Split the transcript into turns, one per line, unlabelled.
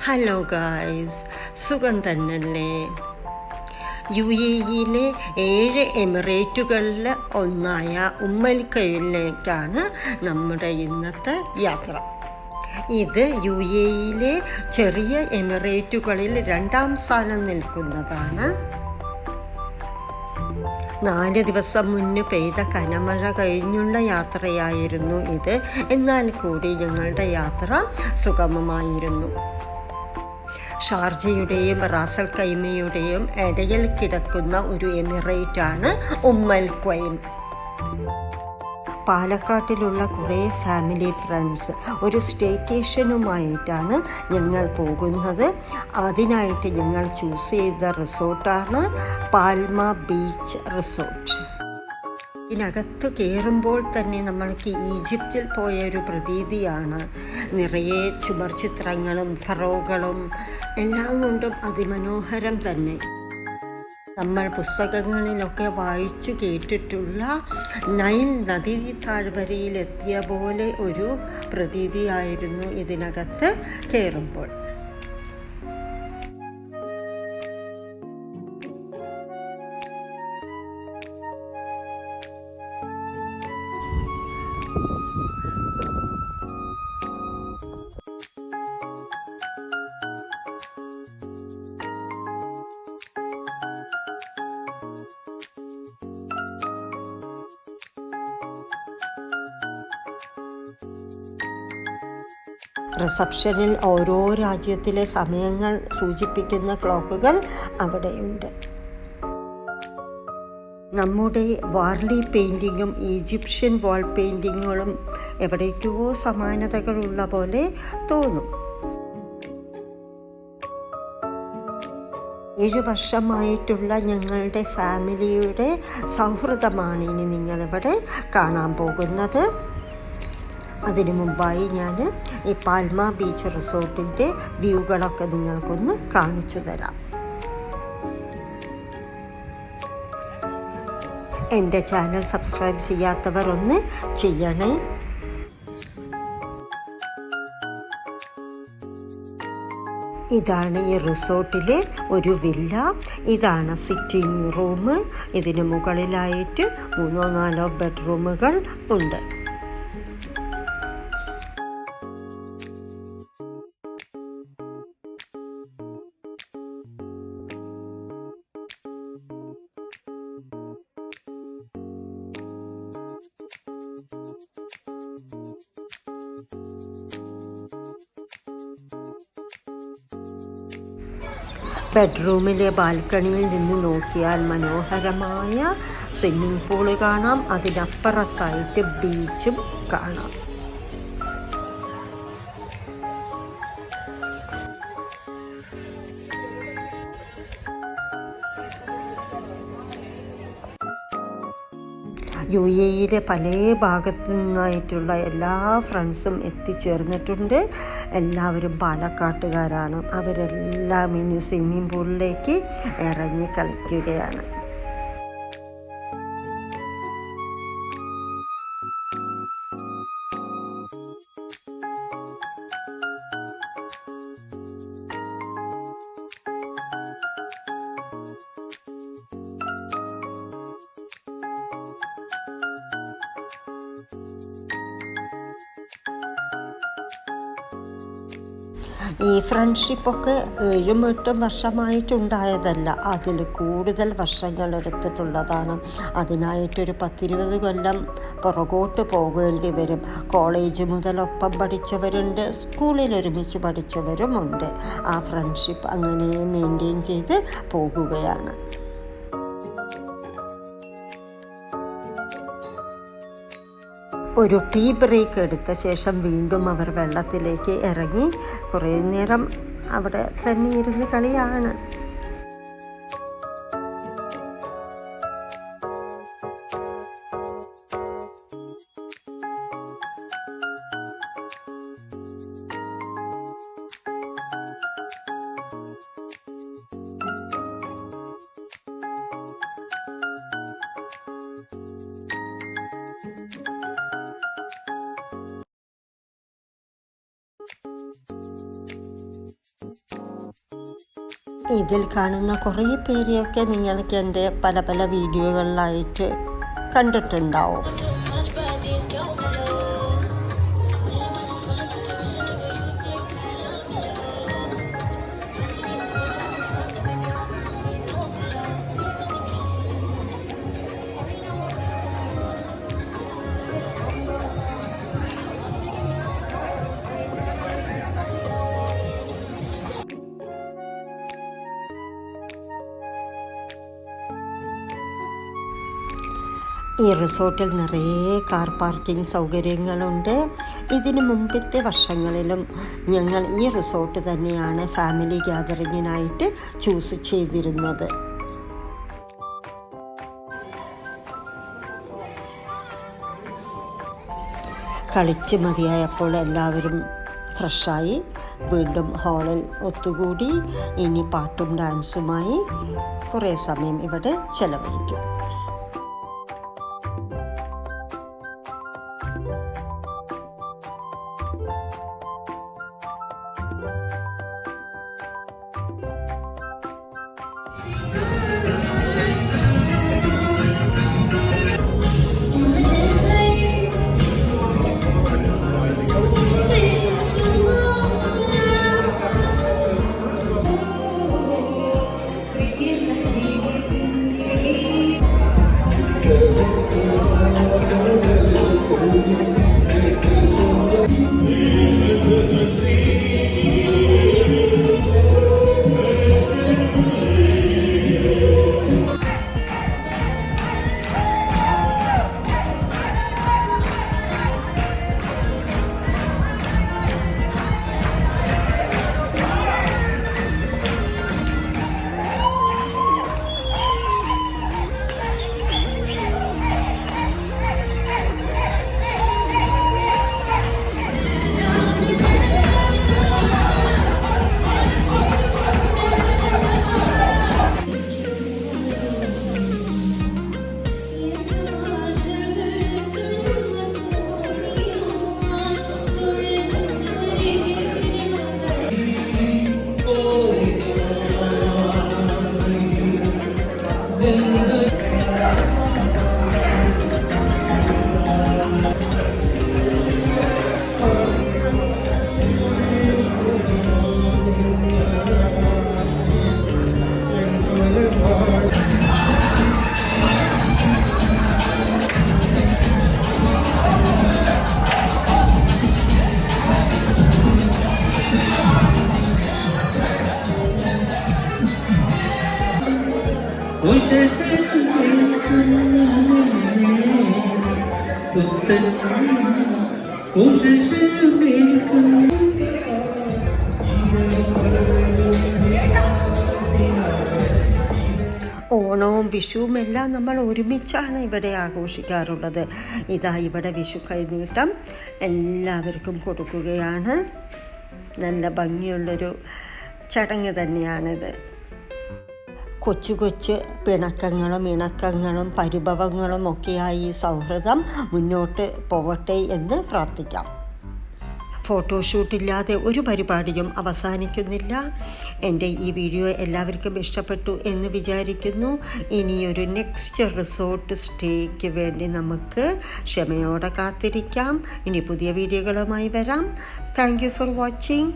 Hello guys, സുഖം തന്നല്ലേ? UAEയിലെ 7 എമിറേറ്റുകളിൽ ഒന്നായ ഉമ്മൽഖയിലേക്കാണ് നമ്മുടെ ഇന്നത്തെ യാത്ര. ഇത് UAEയിലെ ചെറിയ എമിറേറ്റുകളിൽ 2ാം സ്ഥാനം നിൽക്കുന്നതാണ്. 4 ദിവസം മുന്നേ പെയ്ത കനമഴ കഴിഞ്ഞുള്ള യാത്രയായിരുന്നു ഇത്. എന്നാൽ കൂടി ഞങ്ങളുടെ യാത്ര സുഗമമായിരുന്നു. ഷാർജയുടെയും റാസൽ ഖൈമയുടെയും ഇടയിൽ കിടക്കുന്ന ഒരു എമിറേറ്റാണ് ഉമ്മൽഖൈം. പാലക്കാട്ടിലുള്ള കുറേ ഫാമിലി ഫ്രണ്ട്സ് ഒരു സ്റ്റേക്കേഷനുമായിട്ടാണ് ഞങ്ങൾ പോകുന്നത്. അതിനായിട്ട് ഞങ്ങൾ ചൂസ് ചെയ്ത റിസോർട്ടാണ് പാൽമ ബീച്ച് റിസോർട്ട്. ഇതിനകത്ത് കയറുമ്പോൾ തന്നെ നമ്മൾക്ക് ഈജിപ്തിൽ പോയ ഒരു പ്രതീതിയാണ്. നിറയെ ചുമർ ചിത്രങ്ങളും ഫറോകളും എല്ലാം കൊണ്ടും അതിമനോഹരം തന്നെ. നമ്മൾ പുസ്തകങ്ങളിലൊക്കെ വായിച്ചു കേട്ടിട്ടുള്ള നൈൽ നദീ താഴ്വരയിലെത്തിയ പോലെ ഒരു പ്രതീതിയായിരുന്നു ഇതിനകത്ത് കയറുമ്പോൾ. റിസപ്ഷനിൽ ഓരോ രാജ്യത്തിലെ സമയങ്ങൾ സൂചിപ്പിക്കുന്ന ക്ലോക്കുകൾ അവിടെയുണ്ട്. നമ്മുടെ വാർലി പെയിൻറ്റിങ്ങും ഈജിപ്ഷ്യൻ വാൾ പെയിൻറ്റിങ്ങുകളും എവിടേക്കോ സമാനതകളുള്ള പോലെ തോന്നും. 7 വർഷമായിട്ടുള്ള ഞങ്ങളുടെ ഫാമിലിയുടെ സൗഹൃദമാണ് ഇനി നിങ്ങളിവിടെ കാണാൻ പോകുന്നത്. അതിനു മുമ്പായി ഞാൻ ഈ പാൽമ ബീച്ച് റിസോർട്ടിൻ്റെ വ്യൂകളൊക്കെ നിങ്ങൾക്കൊന്ന് കാണിച്ചു തരാം. എൻ്റെ ചാനൽ സബ്സ്ക്രൈബ് ചെയ്യാത്തവർ ഒന്ന് ചെയ്യണേ. ഇതാണ് ഈ റിസോർട്ടിലെ ഒരു വില്ല. ഇതാണ് സിറ്റിംഗ് റൂം. ഇതിന് മുകളിലായിട്ട് 3-4 ബെഡ്റൂമുകൾ ഉണ്ട്. ബെഡ്റൂമിലെ ബാൽക്കണിയിൽ നിന്ന് നോക്കിയാൽ മനോഹരമായ സ്വിമ്മിംഗ് പൂള് കാണാം. അതിനപ്പുറത്തായിട്ട് ബീച്ചും കാണാം. UAEയിലെ പല ഭാഗത്തു നിന്നായിട്ടുള്ള എല്ലാ ഫ്രണ്ട്സും എത്തിച്ചേർന്നിട്ടുണ്ട്. എല്ലാവരും പാലക്കാട്ടുകാരാണ്. അവരെല്ലാം ഇനി സ്വിമ്മിംഗ് പൂളിലേക്ക് ഇറങ്ങി കളിക്കുകയാണ്. ഈ ഫ്രണ്ട്ഷിപ്പൊക്കെ 7-8 വർഷമായിട്ടുണ്ടായതല്ല, അതിൽ കൂടുതൽ വർഷങ്ങൾ എടുത്തിട്ടുള്ളതാണ്. അതിനായിട്ടൊരു 10-20 കൊല്ലം പുറകോട്ട് പോകേണ്ടി വരും. കോളേജ് മുതലൊപ്പം പഠിച്ചവരുണ്ട്, സ്കൂളിൽ ഒരുമിച്ച് പഠിച്ചവരുമുണ്ട്. ആ ഫ്രണ്ട്ഷിപ്പ് അങ്ങനെ മെയിൻറ്റെയിൻ ചെയ്ത് പോകുകയാണ്. ഒരു ടീ ബ്രേക്ക് എടുത്ത ശേഷം വീണ്ടും അവർ വെള്ളത്തിലേക്ക് ഇറങ്ങി കുറേ നേരം അവിടെ തന്നെ ഇരുന്ന് കളിയാണ്. ഇതിൽ കാണുന്ന കുറേ പേരെയൊക്കെ നിങ്ങൾക്ക് എൻ്റെ പല പല വീഡിയോകളിലായിട്ട് കണ്ടിട്ടുണ്ടാവും. ഈ റിസോർട്ടിൽ നിറയെ കാർ പാർക്കിംഗ് സൗകര്യങ്ങളുണ്ട്. ഇതിനു മുമ്പത്തെ വർഷങ്ങളിലും ഞങ്ങൾ ഈ റിസോർട്ട് തന്നെയാണ് ഫാമിലി ഗ്യാതറിങ്ങിനായിട്ട് ചൂസ് ചെയ്തിരുന്നത്. കളിച്ച് മതിയായപ്പോൾ എല്ലാവരും ഫ്രഷായി വീണ്ടും ഹാളിൽ ഒത്തുകൂടി ഇനി പാട്ടും ഡാൻസുമായി കുറേ സമയം ഇവിടെ ചെലവഴിക്കും. ഓണവും വിഷുവും എല്ലാം നമ്മൾ ഒരുമിച്ചാണ് ഇവിടെ ആഘോഷിക്കാറുള്ളത്. ഇതാ ഇവിടെ വിഷു കൈനീട്ടം എല്ലാവർക്കും കൊടുക്കുകയാണ്. നല്ല ഭംഗിയുള്ളൊരു ചടങ്ങ് തന്നെയാണിത്. കൊച്ചു കൊച്ചു പിണക്കങ്ങളും ഇണക്കങ്ങളും പരിഭവങ്ങളും ഒക്കെയായി ഈ സൗഹൃദം മുന്നോട്ട് പോവട്ടെ എന്ന് പ്രാർത്ഥിക്കാം. ഫോട്ടോഷൂട്ടില്ലാതെ ഒരു പരിപാടിയും അവസാനിക്കുന്നില്ല. എൻ്റെ ഈ വീഡിയോ എല്ലാവർക്കും ഇഷ്ടപ്പെട്ടു എന്ന് വിചാരിക്കുന്നു. ഇനിയൊരു നെക്സ്റ്റ് റിസോർട്ട് സ്റ്റേക്ക് വേണ്ടി നമുക്ക് ക്ഷമയോടെ കാത്തിരിക്കാം. ഇനി പുതിയ വീഡിയോകളുമായി വരാം. Thank you for watching.